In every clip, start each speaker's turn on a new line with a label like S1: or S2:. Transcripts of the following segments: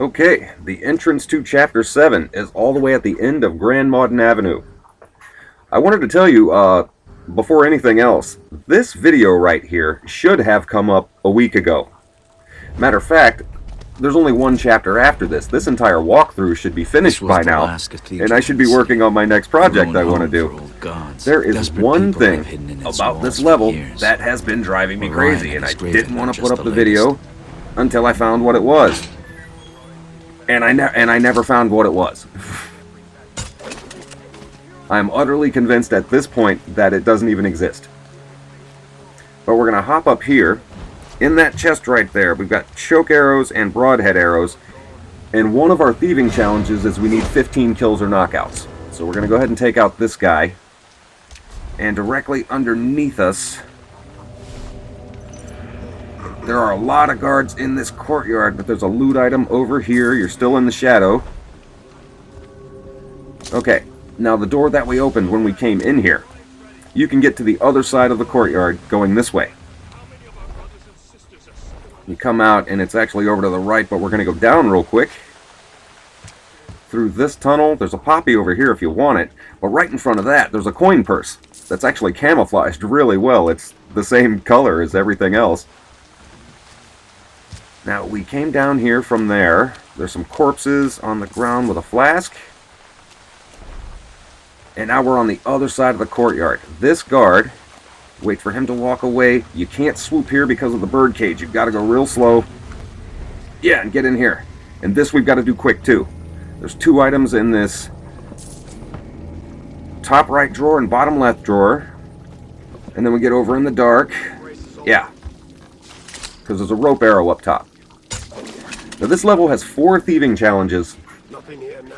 S1: Okay, the entrance to Chapter 7 is all the way at the end of Grand Moden Avenue. I wanted to tell you, before anything else, this video right here should have come up a week ago. Matter of fact, there's only one chapter after this. This entire walkthrough should be finished by now, and I should be working on my next project I want to do. There is one thing about this level that has been driving me crazy, and I didn't want to put up the video until I found what it was. And I never found what it was. I am utterly convinced at this point that it doesn't even exist. But we're going to hop up here. In that chest right there, we've got choke arrows and broadhead arrows. And one of our thieving challenges is we need 15 kills or knockouts. So we're going to go ahead and take out this guy. And directly underneath us, there are a lot of guards in this courtyard, but there's a loot item over here. You're still in the shadow. Okay, now the door that we opened when we came in here, you can get to the other side of the courtyard going this way. You come out and it's actually over to the right, but we're going to go down real quick. Through this tunnel, there's a poppy over here if you want it, but right in front of that, there's a coin purse that's actually camouflaged really well. It's the same color as everything else. Now, we came down here from there. There's some corpses on the ground with a flask. And now we're on the other side of the courtyard. This guard, wait for him to walk away. You can't swoop here because of the bird cage. You've got to go real slow. Yeah, and get in here. And this we've got to do quick, too. There's two items in this top right drawer and bottom left drawer. And then we get over in the dark. Yeah. Because there's a rope arrow up top. Now this level has 4 thieving challenges,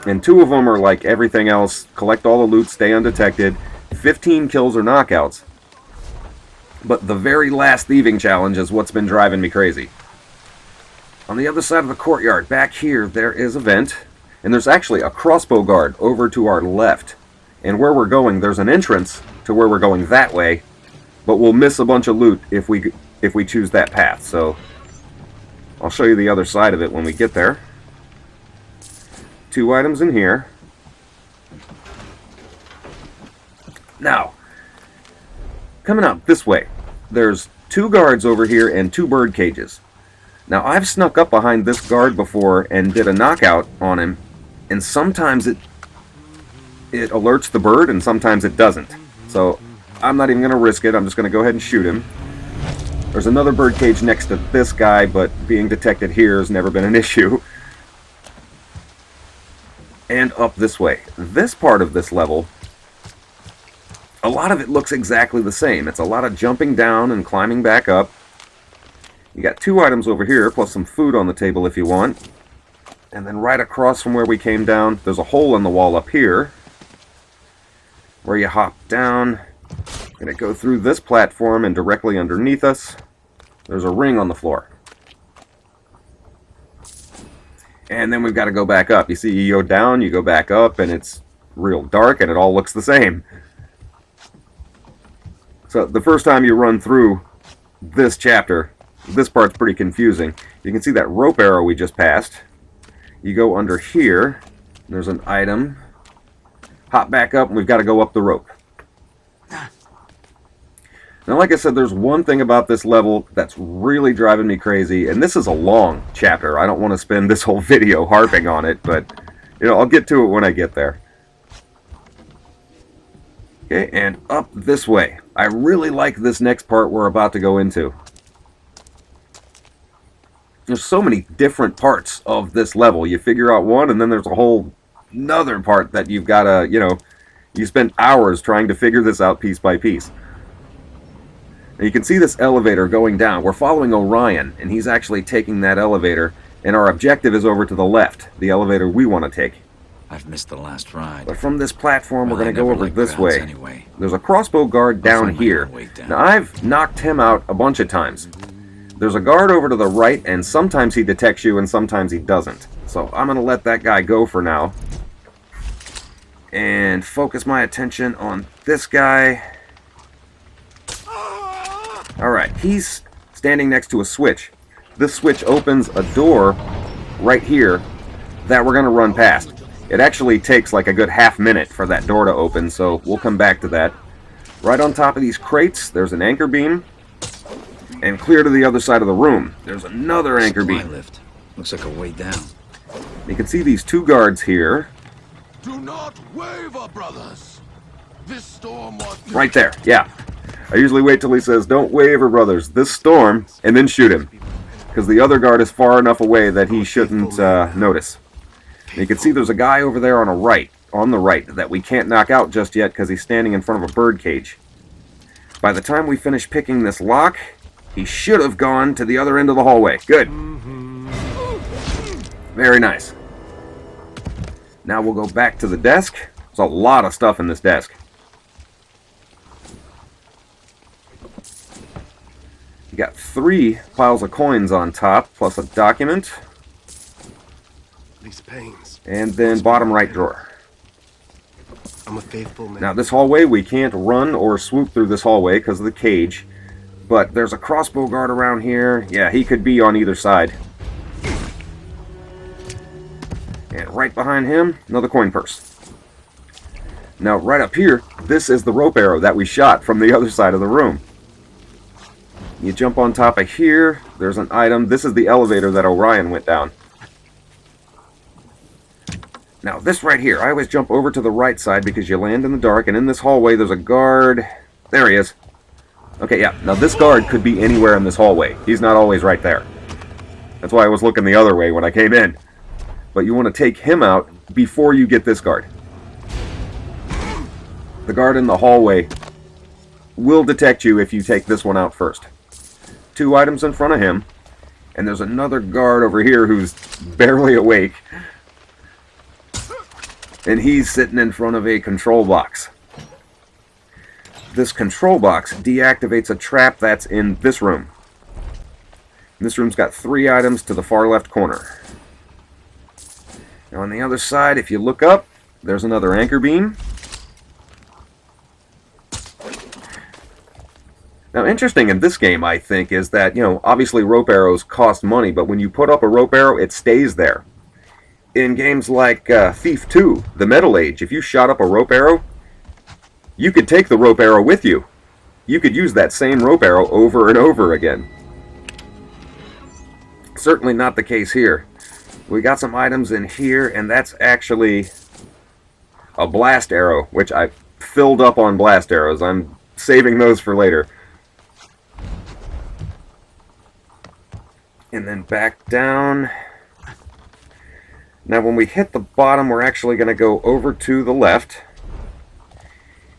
S1: and 2 of them are like everything else. Collect all the loot, stay undetected, 15 kills or knockouts. But the very last thieving challenge is what's been driving me crazy. On the other side of the courtyard, back here, there is a vent, and there's actually a crossbow guard over to our left. And where we're going, there's an entrance to where we're going that way, but we'll miss a bunch of loot if we choose that path. So I'll show you the other side of it when we get there. 2 items in here. Now, coming out this way, there's 2 guards over here and 2 bird cages. Now, I've snuck up behind this guard before and did a knockout on him, and sometimes it alerts the bird and sometimes it doesn't. So I'm not even going to risk it. I'm just going to go ahead and shoot him. There's another bird cage next to this guy, but being detected here has never been an issue. And up this way. This part of this level, a lot of it looks exactly the same. It's a lot of jumping down and climbing back up. You got 2 items over here, plus some food on the table if you want. And then right across from where we came down, there's a hole in the wall up here, where you hop down. Gonna go through this platform, and directly underneath us, there's a ring on the floor. And then we've got to go back up. You see, you go down, you go back up, and it's real dark, and it all looks the same. So the first time you run through this chapter, this part's pretty confusing. You can see that rope arrow we just passed. You go under here, there's an item. Hop back up, and we've got to go up the rope. Now, like I said, there's one thing about this level that's really driving me crazy, and this is a long chapter. I don't want to spend this whole video harping on it, but, you know, I'll get to it when I get there. Okay, and up this way. I really like this next part we're about to go into. There's so many different parts of this level. You figure out one, and then there's a whole another part that you've got to, you know, you spend hours trying to figure this out piece by piece. Now you can see this elevator going down. We're following Orion, and he's actually taking that elevator, and our objective is over to the left, the elevator we want to take.
S2: I've missed the last ride.
S1: But from this platform, we're going to go over this way. Anyway. There's a crossbow guard down here. Now, I've knocked him out a bunch of times. There's a guard over to the right, and sometimes he detects you, and sometimes he doesn't. So I'm going to let that guy go for now. And focus my attention on this guy. Alright, he's standing next to a switch. This switch opens a door right here that we're going to run past. It actually takes like a good half-minute for that door to open, so we'll come back to that. Right on top of these crates, there's an anchor beam. And clear to the other side of the room, there's another anchor beam.
S2: Lift. Looks like a way down.
S1: You can see these two guards here.
S3: Do not waver, brothers. This storm was...
S1: Right there, yeah. I usually wait till he says, "Don't waver, brothers. This storm," and then shoot him. Because the other guard is far enough away that he shouldn't notice. And you can see there's a guy over there on the right, that we can't knock out just yet because he's standing in front of a bird cage. By the time we finish picking this lock, he should have gone to the other end of the hallway. Good. Very nice. Now we'll go back to the desk. There's a lot of stuff in this desk. You got 3 piles of coins on top, plus a document.
S3: These pains.
S1: And then bottom right drawer.
S3: I'm a faithful man.
S1: Now this hallway, we can't run or swoop through this hallway because of the cage. But there's a crossbow guard around here. Yeah, he could be on either side. And right behind him, another coin purse. Now right up here, this is the rope arrow that we shot from the other side of the room. You jump on top of here, there's an item. This is the elevator that Orion went down. Now this right here, I always jump over to the right side because you land in the dark, and in this hallway there's a guard. There he is. Okay, yeah, now this guard could be anywhere in this hallway. He's not always right there. That's why I was looking the other way when I came in. But you want to take him out before you get this guard. The guard in the hallway will detect you if you take this one out first. 2 items in front of him, and there's another guard over here who's barely awake, and he's sitting in front of a control box. This control box deactivates a trap that's in this room. This room's got 3 items to the far left corner. Now on the other side, if you look up, there's another anchor beam. Now, interesting in this game, I think, is that, obviously rope arrows cost money, but when you put up a rope arrow, it stays there. In games like Thief 2, the Metal Age, if you shot up a rope arrow, you could take the rope arrow with you. You could use that same rope arrow over and over again. Certainly not the case here. We got some items in here, and that's actually a blast arrow, which I filled up on blast arrows. I'm saving those for later. And then back down. Now when we hit the bottom, we're actually going to go over to the left.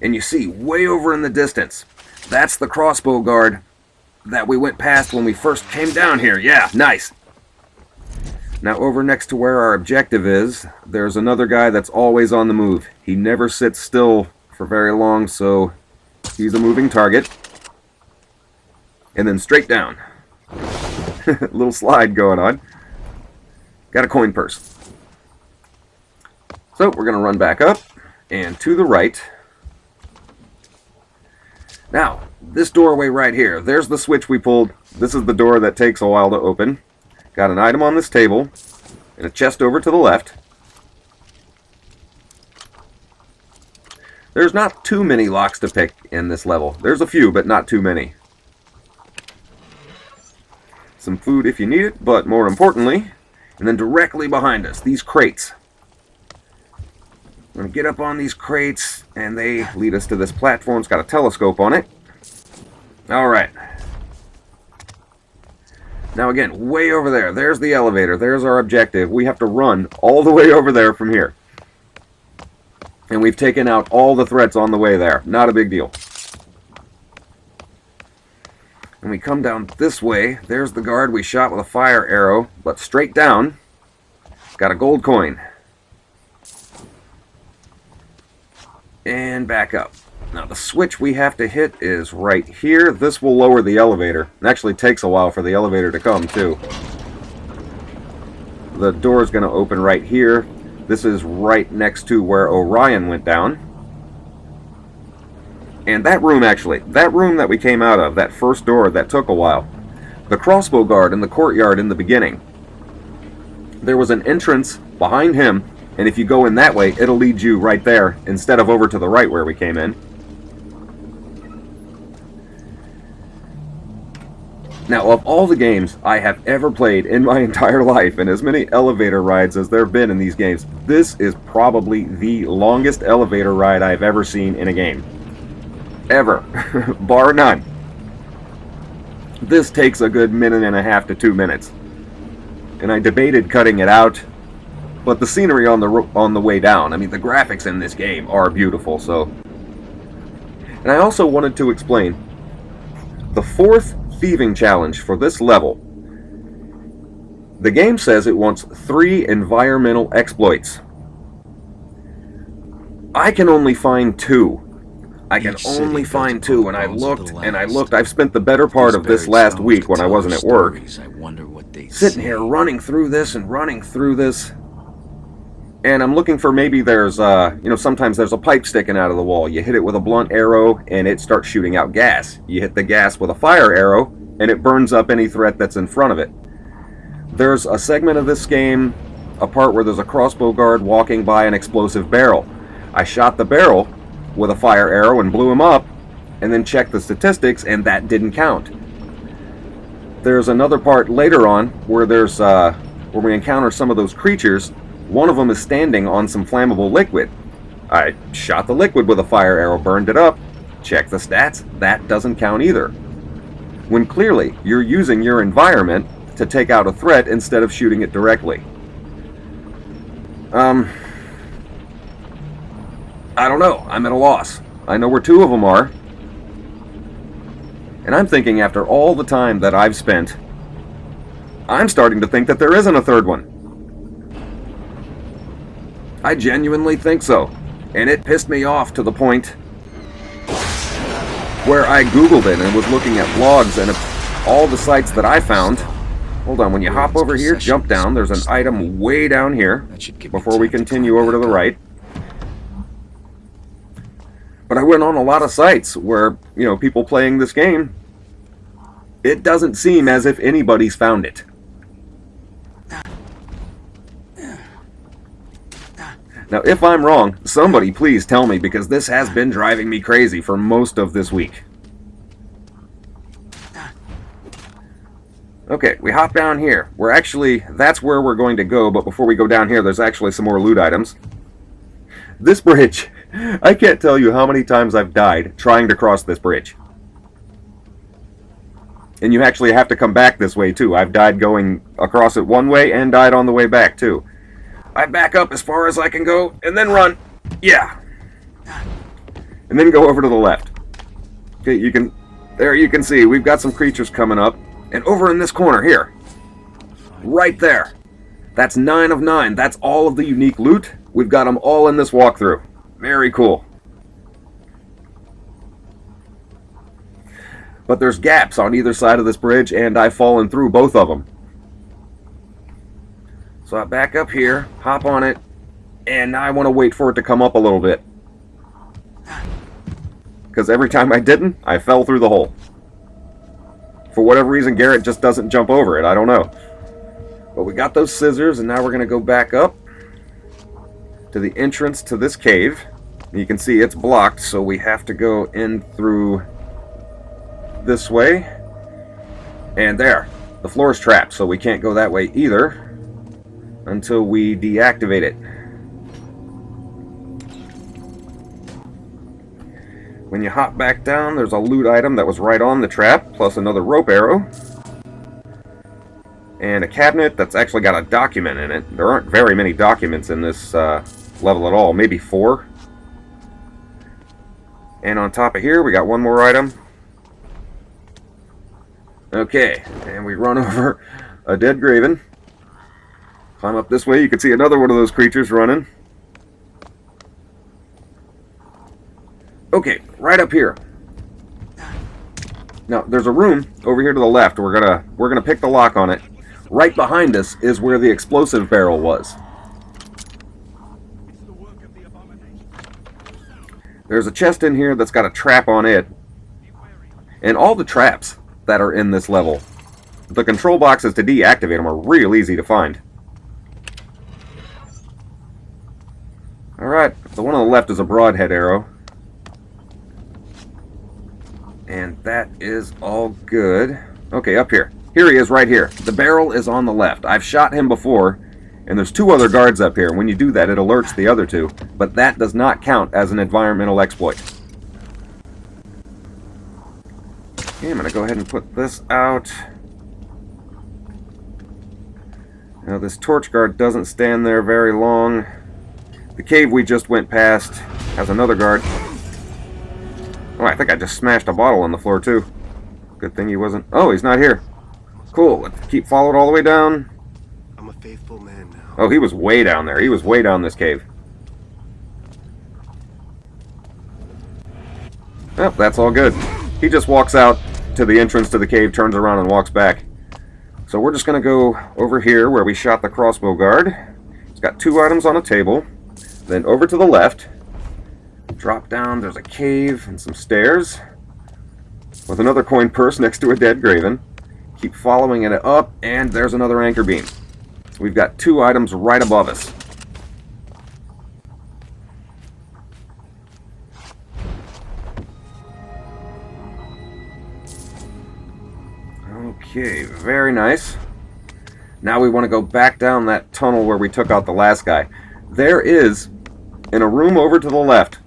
S1: And you see, way over in the distance, that's the crossbow guard that we went past when we first came down here. Yeah, nice. Now over next to where our objective is, there's another guy that's always on the move. He never sits still for very long, so he's a moving target. And then straight down. Little slide going on. Got a coin purse. So we're going to run back up and to the right. Now, this doorway right here, there's the switch we pulled. This is the door that takes a while to open. Got an item on this table and a chest over to the left. There's not too many locks to pick in this level. There's a few, but not too many. Some food if you need it, but more importantly, and then directly behind us, these crates. I'm going to get up on these crates, and they lead us to this platform. It's got a telescope on it. Alright. Now again, way over there, there's the elevator. There's our objective. We have to run all the way over there from here. And we've taken out all the threats on the way there. Not a big deal. And we come down this way. There's the guard we shot with a fire arrow. But straight down, got a gold coin. And back up. Now the switch we have to hit is right here. This will lower the elevator. It actually takes a while for the elevator to come too. The door is going to open right here. This is right next to where Orion went down. And that room actually, that room that we came out of, that first door, that took a while. The crossbow guard in the courtyard in the beginning. there was an entrance behind him, and if you go in that way, it'll lead you right there instead of over to the right where we came in. Now, of all the games I have ever played in my entire life, and as many elevator rides as there have been in these games, this is probably the longest elevator ride I've ever seen in a game. Ever. Bar none. This takes a good 1.5 to 2 minutes. And I debated cutting it out, but the scenery on the way down, I mean, the graphics in this game are beautiful, so... And I also wanted to explain the fourth thieving challenge for this level. The game says it wants 3 environmental exploits. I can only find 2. I can only find 2, and I looked and I looked. I've spent the better part of this last week when I wasn't at work sitting here running through this and running through this, and I'm looking for maybe there's sometimes there's a pipe sticking out of the wall. You hit it with a blunt arrow and it starts shooting out gas. You hit the gas with a fire arrow and it burns up any threat that's in front of it. There's a segment of this game, a part where there's a crossbow guard walking by an explosive barrel. I shot the barrel with a fire arrow and blew him up, and then checked the statistics, and that didn't count. There's another part later on where there's where we encounter some of those creatures. One of them is standing on some flammable liquid. I shot the liquid with a fire arrow, burned it up, checked the stats, that doesn't count either. When clearly you're using your environment to take out a threat instead of shooting it directly. I don't know. I'm at a loss. I know where 2 of them are. And I'm thinking, after all the time that I've spent, I'm starting to think that there isn't a 3rd one. I genuinely think so. And it pissed me off to the point where I Googled it and was looking at blogs and all the sites that I found. Hold on, when you hop over here, jump down. There's an item way down here before we continue over to the right. But I went on a lot of sites where, people playing this game, it doesn't seem as if anybody's found it. Now, if I'm wrong, somebody please tell me, because this has been driving me crazy for most of this week. Okay, we hop down here. That's where we're going to go, but before we go down here, there's actually some more loot items. This bridge... I can't tell you how many times I've died trying to cross this bridge. And you actually have to come back this way too. I've died going across it one way and died on the way back too. I back up as far as I can go and then run. Yeah. And then go over to the left. Okay, you can see we've got some creatures coming up. And over in this corner here. Right there. That's 9 of 9. That's all of the unique loot. We've got them all in this walkthrough. Very cool. But there's gaps on either side of this bridge, and I've fallen through both of them. So I back up here, hop on it, and I want to wait for it to come up a little bit. Because every time I didn't, I fell through the hole. For whatever reason, Garrett just doesn't jump over it. I don't know. But we got those scissors, and now we're going to go back up to the entrance to this cave. You can see it's blocked, so we have to go in through this way. And there, the floor is trapped, so we can't go that way either until we deactivate it. When you hop back down, there's a loot item that was right on the trap, plus another rope arrow. And a cabinet that's actually got a document in it. There aren't very many documents in this level at all, maybe 4. And on top of here, we got one more item. Okay, and we run over a dead graven. Climb up this way, you can see another one of those creatures running. Okay, right up here. Now, there's a room over here to the left. We're gonna pick the lock on it. Right behind us is where the explosive barrel was. There's a chest in here that's got a trap on it. And all the traps that are in this level, the control boxes to deactivate them are real easy to find. Alright, the one on the left is a broadhead arrow. And that is all good. Okay, up here. Here he is right here. The barrel is on the left. I've shot him before, and there's 2 other guards up here. When you do that, it alerts the other 2, but that does not count as an environmental exploit. Okay, I'm going to go ahead and put this out. Now, this torch guard doesn't stand there very long. The cave we just went past has another guard. Oh, I think I just smashed a bottle on the floor, too. Good thing he wasn't... Oh, he's not here. Cool. Let's keep following all the way down.
S3: I'm a faithful man now.
S1: Oh, he was way down there. He was way down this cave. Oh, that's all good. He just walks out to the entrance to the cave, turns around, and walks back. So we're just going to go over here where we shot the crossbow guard. It's got 2 items on a table. Then over to the left. Drop down. There's a cave and some stairs. With another coin purse next to a dead graven. Keep following it up, and there's another anchor beam. We've got 2 items right above us. Okay, very nice. Now we want to go back down that tunnel where we took out the last guy. There is, in a room over to the left,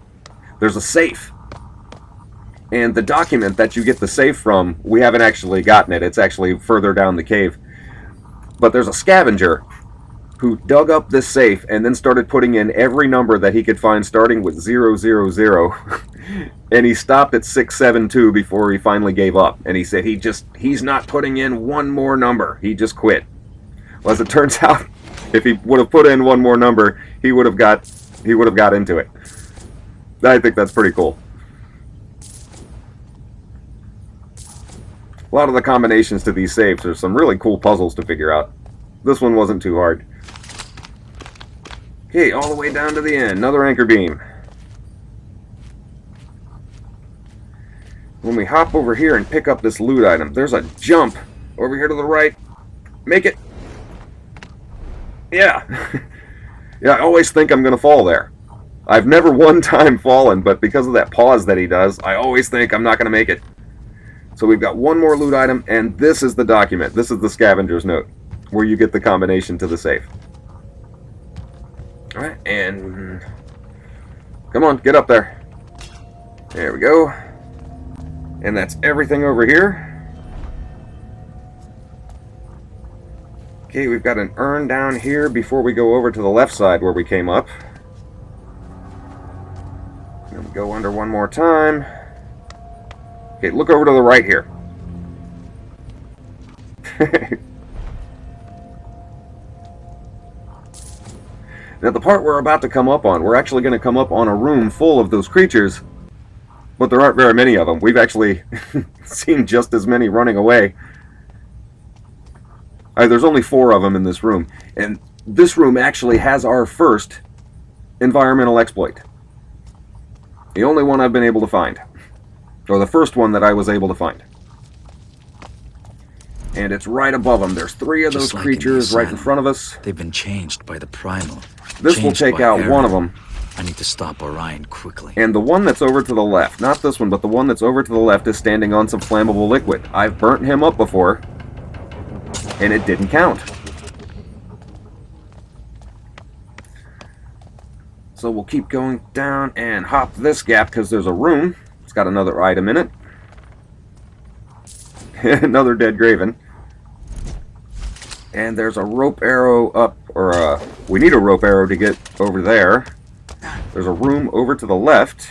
S1: there's a safe. And the document that you get the safe from, we haven't actually gotten it. It's actually further down the cave. But there's a scavenger who dug up this safe and then started putting in every number that he could find starting with 000. And he stopped at 672 before he finally gave up. And he said he's not putting in one more number. He just quit. Well, as it turns out, if he would have put in one more number, he would have got into it. I think that's pretty cool. A lot of the combinations to these safes are some really cool puzzles to figure out. This one wasn't too hard. Okay, all the way down to the end. Another anchor beam. When we hop over here and pick up this loot item, there's a jump over here to the right. Make it. Yeah. Yeah, I always think I'm going to fall there. I've never one time fallen, but because of that pause that he does, I always think I'm not going to make it. So we've got one more loot item, and this is the document. This is the scavenger's note, where you get the combination to the safe. Alright, and... come on, get up there. There we go. And that's everything over here. Okay, we've got an urn down here before we go over to the left side where we came up. Then we go under one more time. Okay, look over to the right here. Now the part we're about to come up on, we're actually going to come up on a room full of those creatures, but there aren't very many of them. We've actually seen just as many running away. There's only 4 of them in this room, and this room actually has our first environmental exploit. The only one I've been able to find. Or the first one that I was able to find. And it's right above them. There's 3 of those creatures right in front of us.
S2: They've been changed by the primal.
S1: This will take out one of them.
S2: I need to stop Orion quickly.
S1: And the one that's over to the left, not this one, but the one that's over to the left is standing on some flammable liquid. I've burnt him up before, and it didn't count. So we'll keep going down and hop this gap because there's a room. It's got another item in it. Another dead graven. And there's a rope arrow up, or we need a rope arrow to get over there. There's a room over to the left.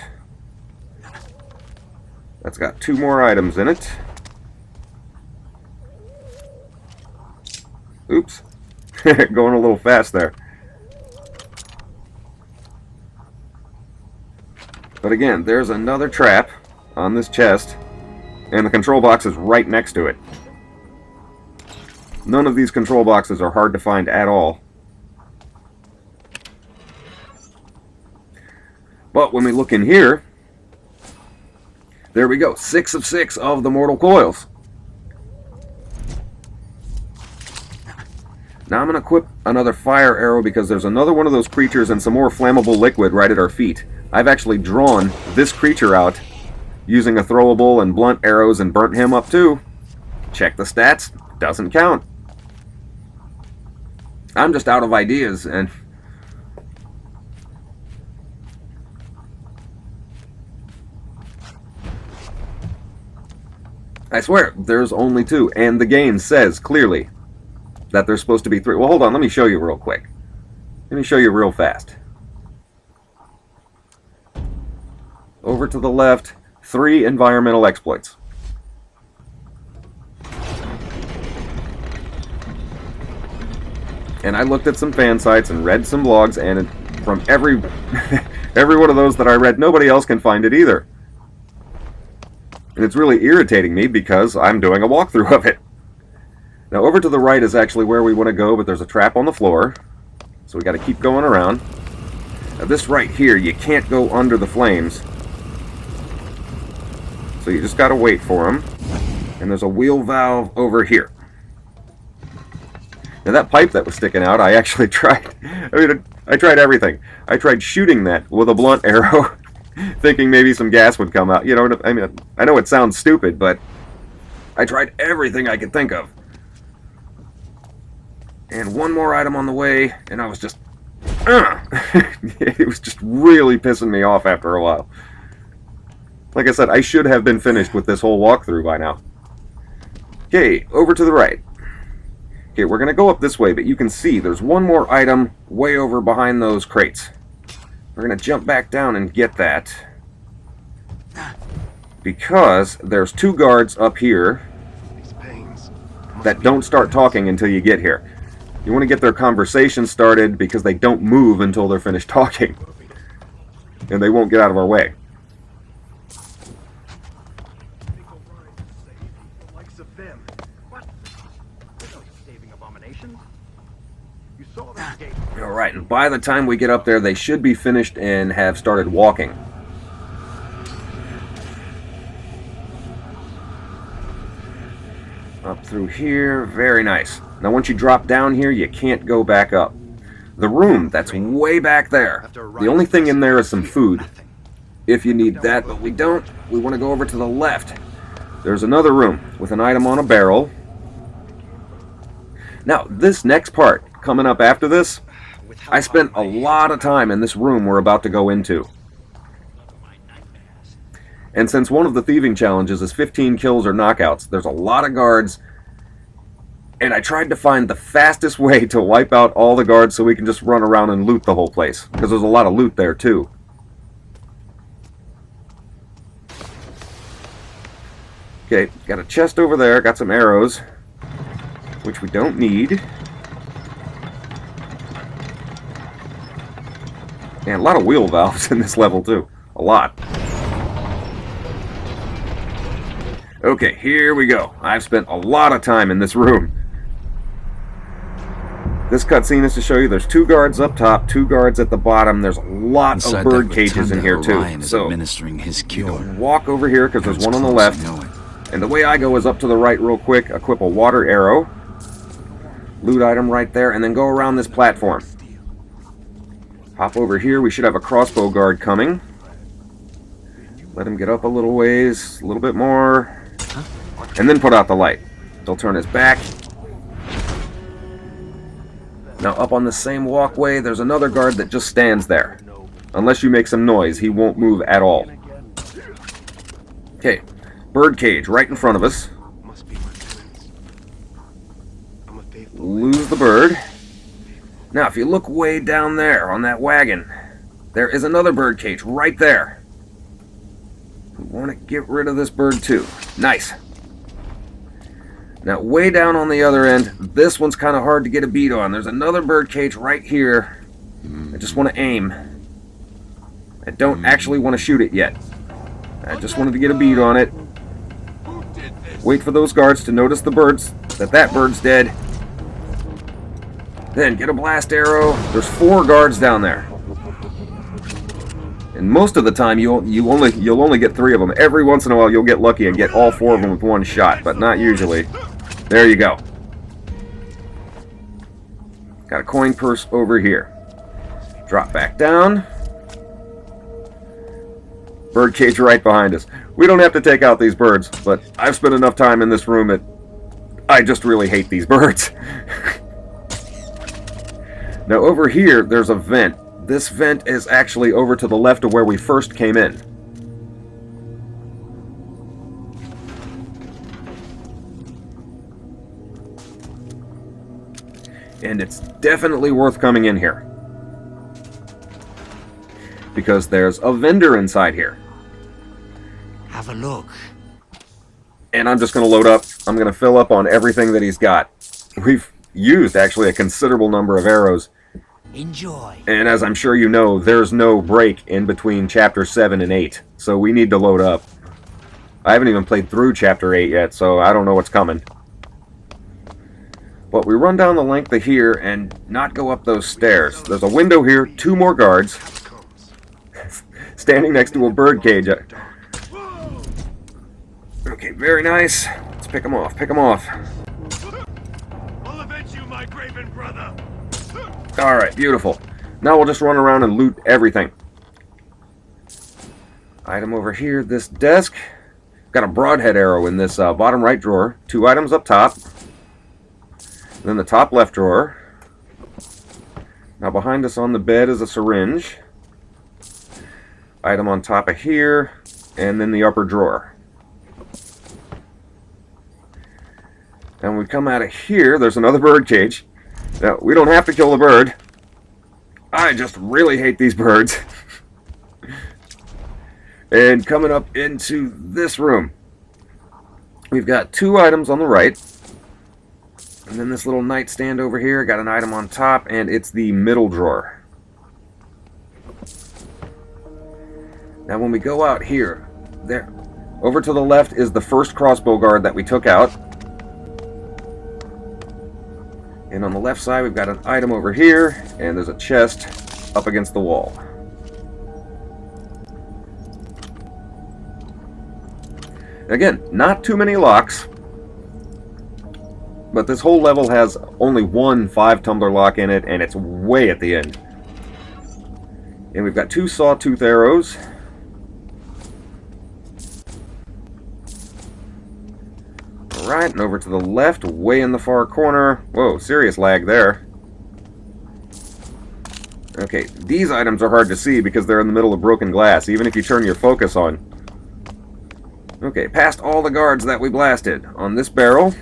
S1: That's got 2 more items in it. Oops. Going a little fast there. But again, there's another trap on this chest, and the control box is right next to it. None of these control boxes are hard to find at all. But when we look in here, there we go, 6 of 6 of the mortal coils. Now I'm going to equip another fire arrow because there's another one of those creatures and some more flammable liquid right at our feet. I've actually drawn this creature out using a throwable and blunt arrows and burnt him up too. Check the stats. Doesn't count. I'm just out of ideas, and I swear, there's only 2, and the game says clearly that there's supposed to be 3. Well, hold on, let me show you real quick. Let me show you real fast. Over to the left, 3 environmental exploits. And I looked at some fan sites and read some blogs, and from every every one of those that I read, nobody else can find it either. And it's really irritating me because I'm doing a walkthrough of it. Now over to the right is actually where we want to go, but there's a trap on the floor. So we got to keep going around. Now this right here, you can't go under the flames. So you just got to wait for them. And there's a wheel valve over here. Now that pipe that was sticking out, I actually tried. I tried everything. I tried shooting that with a blunt arrow, thinking maybe some gas would come out. You know, I mean, I know it sounds stupid, but I tried everything I could think of. And one more item on the way, and I was just... it was just really pissing me off after a while. Like I said, I should have been finished with this whole walkthrough by now. Okay, over to the right. Okay, we're going to go up this way, but you can see there's one more item way over behind those crates. We're going to jump back down and get that. Because there's 2 guards up here that don't start talking until you get here. You want to get their conversation started because they don't move until they're finished talking. And they won't get out of our way. Alright, and by the time we get up there, they should be finished and have started walking. Up through here, very nice. Now once you drop down here, you can't go back up. The room, that's way back there. The only thing in there is some food. If you need that, but we don't, we want to go over to the left. There's another room with an item on a barrel. Now, this next part, coming up after this, I spent a lot of time in this room we're about to go into. And since one of the thieving challenges is 15 kills or knockouts, there's a lot of guards, and I tried to find the fastest way to wipe out all the guards so we can just run around and loot the whole place, because there's a lot of loot there too. Okay, got a chest over there, got some arrows, which we don't need. And a lot of wheel valves in this level too. A lot. Okay, here we go. I've spent a lot of time in this room. This cutscene is to show you there's 2 guards up top, 2 guards at the bottom. There's a lot
S2: Inside
S1: of bird
S2: that
S1: cages in here
S2: rotunda, Orion
S1: too.
S2: is
S1: So
S2: administering his cure.
S1: walk over here because there's
S2: It's
S1: one on the
S2: close,
S1: left.
S2: I know it.
S1: And the way I go is up to the right real quick, equip a water arrow, loot item right there, and then go around this platform. Hop over here, we should have a crossbow guard coming. Let him get up a little ways, a little bit more, and then put out the light. He'll turn his back. Now up on the same walkway, there's another guard that just stands there. Unless you make some noise, he won't move at all. Okay. Bird cage right in front of us. Lose the bird. Now, if you look way down there on that wagon, there is another bird cage right there. We want to get rid of this bird too. Nice. Now, way down on the other end, this one's kind of hard to get a beat on. There's another bird cage right here. I just want to aim. I don't actually want to shoot it yet. I just wanted to get a beat on it. Wait for those guards to notice the birds, that bird's dead. Then get a blast arrow. There's 4 guards down there. And most of the time you'll only get 3 of them. Every once in a while you'll get lucky and get all 4 of them with one shot, but not usually. There you go. Got a coin purse over here. Drop back down. Birdcage right behind us. We don't have to take out these birds, but I've spent enough time in this room that I just really hate these birds. Now over here, there's a vent. This vent is actually over to the left of where we first came in. And it's definitely worth coming in here, because there's a vendor inside here.
S2: Have a look.
S1: And I'm just going to load up. I'm going to fill up on everything that he's got. We've used actually a considerable number of arrows.
S2: Enjoy.
S1: And as I'm sure you know, there's no break in between chapter 7 and 8. So we need to load up. I haven't even played through chapter 8 yet, so I don't know what's coming. But we run down the length of here and not go up those stairs. There's a window here, 2 more guards, standing next to a bird cage. Okay, very nice. Let's pick them off, pick them off.
S3: I'll avenge you, my graven brother.
S1: Alright, beautiful. Now we'll just run around and loot everything. Item over here, this desk. Got a broadhead arrow in this bottom right drawer. 2 items up top. Then the top left drawer. Now behind us on the bed is a syringe. Item on top of here. And then the upper drawer. And when we come out of here, there's another bird cage. Now, we don't have to kill the bird. I just really hate these birds. And coming up into this room, we've got 2 items on the right. And then this little nightstand over here, got an item on top, and it's the middle drawer. Now when we go out here, there, over to the left is the first crossbow guard that we took out. And on the left side, we've got an item over here, and there's a chest up against the wall. Again, not too many locks, but this whole level has only one 5-tumbler lock in it, and it's way at the end. And we've got 2 sawtooth arrows. Alright, and over to the left, way in the far corner. Whoa, serious lag there. Okay, these items are hard to see because they're in the middle of broken glass, even if you turn your focus on. Okay, past all the guards that we blasted on this barrel.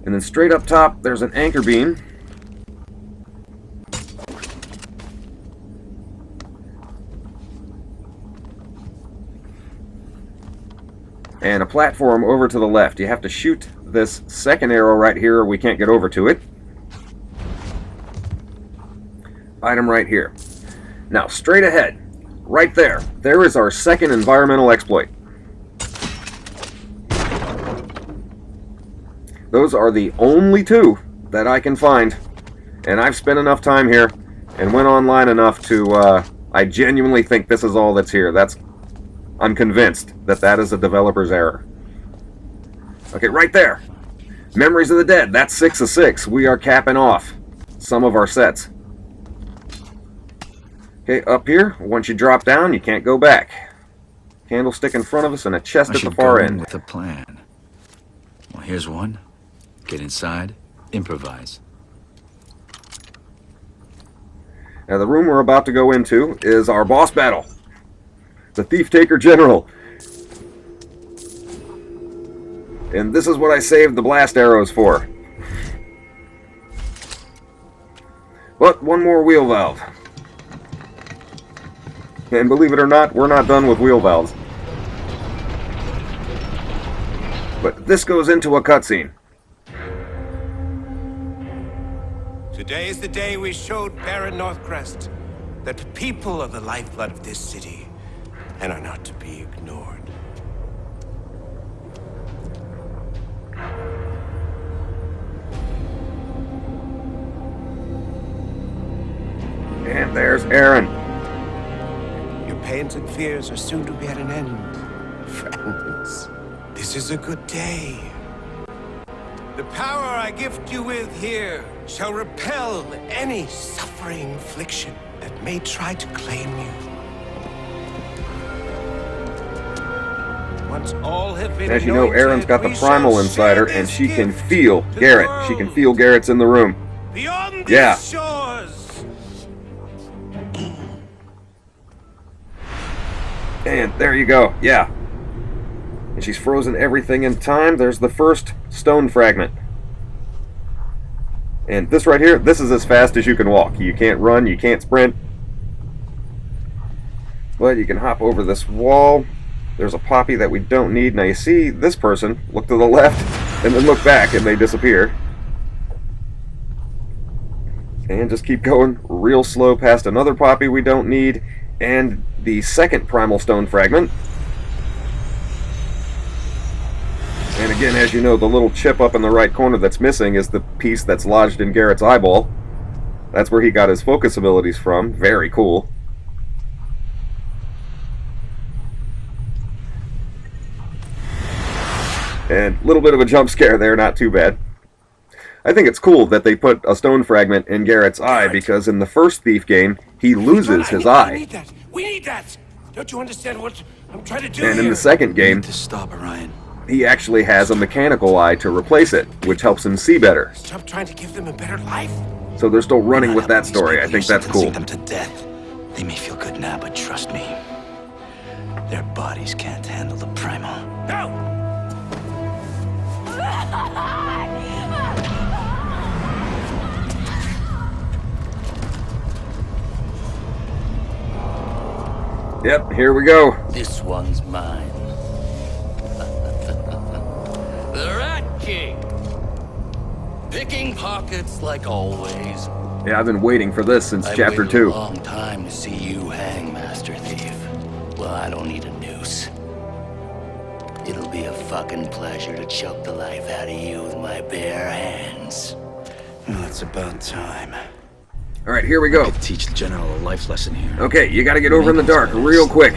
S1: And then straight up top, there's an anchor beam. And a platform over to the left. You have to shoot this second arrow right here or we can't get over to it. Item right here. Now, straight ahead, right there, there is our second environmental exploit. Those are the only 2 that I can find. And I've spent enough time here and went online enough to, I genuinely think this is all that's here. I'm convinced that that is a developer's error. Okay, right there. Memories of the Dead. That's 6 of 6. We are capping off some of our sets. Okay, up here, once you drop down, you can't go back. Candlestick in front of us and a chest at the far end.
S2: With a plan. Well, here's one. Get inside, improvise.
S1: Now the room we're about to go into is our boss battle. The Thief-Taker General. And this is what I saved the blast arrows for. But one more wheel valve. And believe it or not, we're not done with wheel valves. But this goes into a cutscene.
S4: Today is the day we showed Baron Northcrest that people are the lifeblood of this city and are not to be ignored.
S1: And there's Aaron.
S4: Your pains and fears are soon to be at an end, friends. This is a good day. The power I gift you with here shall repel any suffering affliction that may try to claim you. Once all have been
S1: As you know, Erin's got the
S4: we
S1: Primal
S4: shall
S1: inside her,
S4: share
S1: and
S4: this
S1: she can
S4: gift
S1: feel
S4: to the
S1: Garrett. She can
S4: world.
S1: feel Garrett's in the room.
S4: Beyond these
S1: Yeah.
S4: shores.
S1: And there you go. Yeah. And she's frozen everything in time. There's the first stone fragment. And this right here, this is as fast as you can walk. You can't run, you can't sprint. But you can hop over this wall. There's a poppy that we don't need. Now you see this person, look to the left, and then look back, and they disappear. And just keep going real slow past another poppy we don't need, and the second primal stone fragment. And again, as you know, the little chip up in the right corner that's missing is the piece that's lodged in Garrett's eyeball. That's where he got his focus abilities from. Very cool. And a little bit of a jump scare there, not too bad. I think it's cool that they put a stone fragment in Garrett's eye, because in the first Thief game, he loses his
S4: We
S1: eye.
S4: need that. We need that. Don't you understand what I'm trying to do
S1: And
S4: here?
S1: in the second
S2: You
S1: game,
S2: need to stop, Orion.
S1: he actually has a mechanical eye to replace it, which helps him see better.
S4: Stop trying to give them a better life.
S1: So they're still running with that
S2: These
S1: story. I
S2: people,
S1: think
S2: you're
S1: that's cool.
S2: sentencing them to death. They may feel good now, but trust me, their bodies can't handle the primal.
S4: No.
S1: Yep, here we go.
S5: This one's mine. The Rat King. Picking pockets like always.
S1: Yeah, I've been waiting for this since
S5: I've
S1: chapter
S5: waited
S1: 2.
S5: a long time to see you hang, Master Thief. Well, I don't need a noose. It'll be a fucking pleasure to choke the life out of you with my bare hands.
S2: Well, it's about time.
S1: Alright, here we go.
S2: Could teach the general a life lesson here.
S1: Okay, you gotta get over in the dark real quick.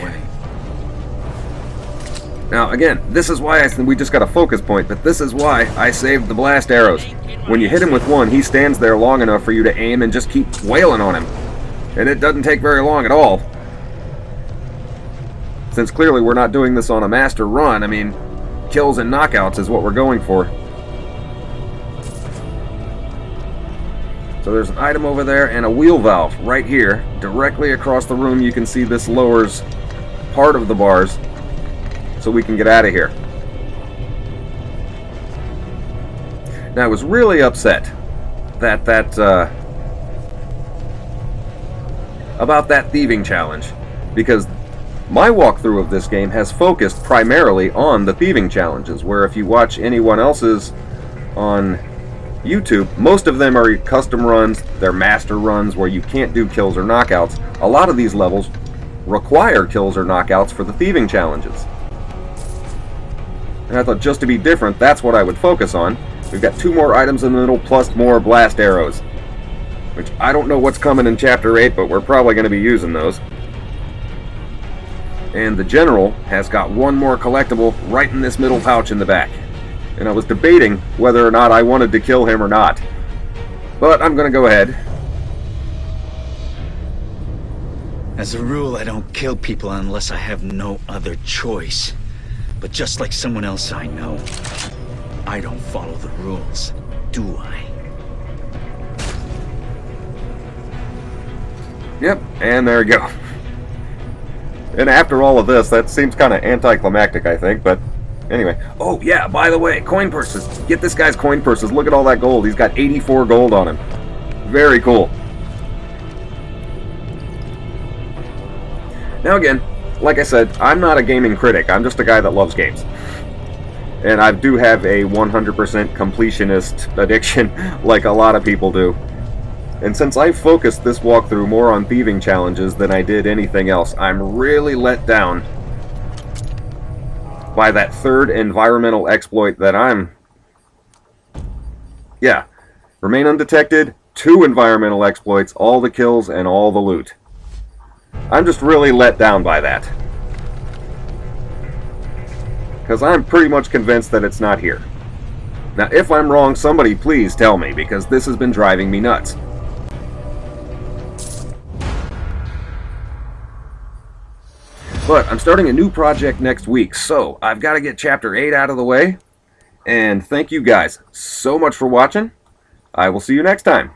S1: Now, again, this is why we just got a focus point, but this is why I saved the blast arrows. When you hit him with one, he stands there long enough for you to aim and just keep wailing on him. And it doesn't take very long at all. Since clearly we're not doing this on a master run, I mean, kills and knockouts is what we're going for. So there's an item over there and a wheel valve right here. Directly across the room you can see this lowers part of the bars so we can get out of here. Now I was really upset that about that thieving challenge, because my walkthrough of this game has focused primarily on the thieving challenges, where if you watch anyone else's on YouTube, most of them are custom runs, they're master runs where you can't do kills or knockouts. A lot of these levels require kills or knockouts for the thieving challenges. And I thought, just to be different, that's what I would focus on. We've got 2 more items in the middle, plus more blast arrows. Which, I don't know what's coming in Chapter 8, but we're probably going to be using those. And the General has got 1 more collectible right in this middle pouch in the back. And I was debating whether or not I wanted to kill him or not. But I'm going to go ahead.
S2: As a rule, I don't kill people unless I have no other choice. But just like someone else I know, I don't follow the rules, do I?
S1: Yep, and there we go. And after all of this, that seems kind of anticlimactic, I think, but anyway. Oh, yeah, by the way, coin purses. Get this guy's coin purses. Look at all that gold. He's got 84 gold on him. Very cool. Now again, like I said, I'm not a gaming critic. I'm just a guy that loves games. And I do have a 100% completionist addiction, like a lot of people do. And since I focused this walkthrough more on thieving challenges than I did anything else, I'm really let down by that 3rd environmental exploit that yeah. Remain undetected, 2 environmental exploits, all the kills and all the loot. I'm just really let down by that. Because I'm pretty much convinced that it's not here. Now, if I'm wrong, somebody please tell me, because this has been driving me nuts. But I'm starting a new project next week, so I've got to get Chapter 8 out of the way. And thank you guys so much for watching. I will see you next time.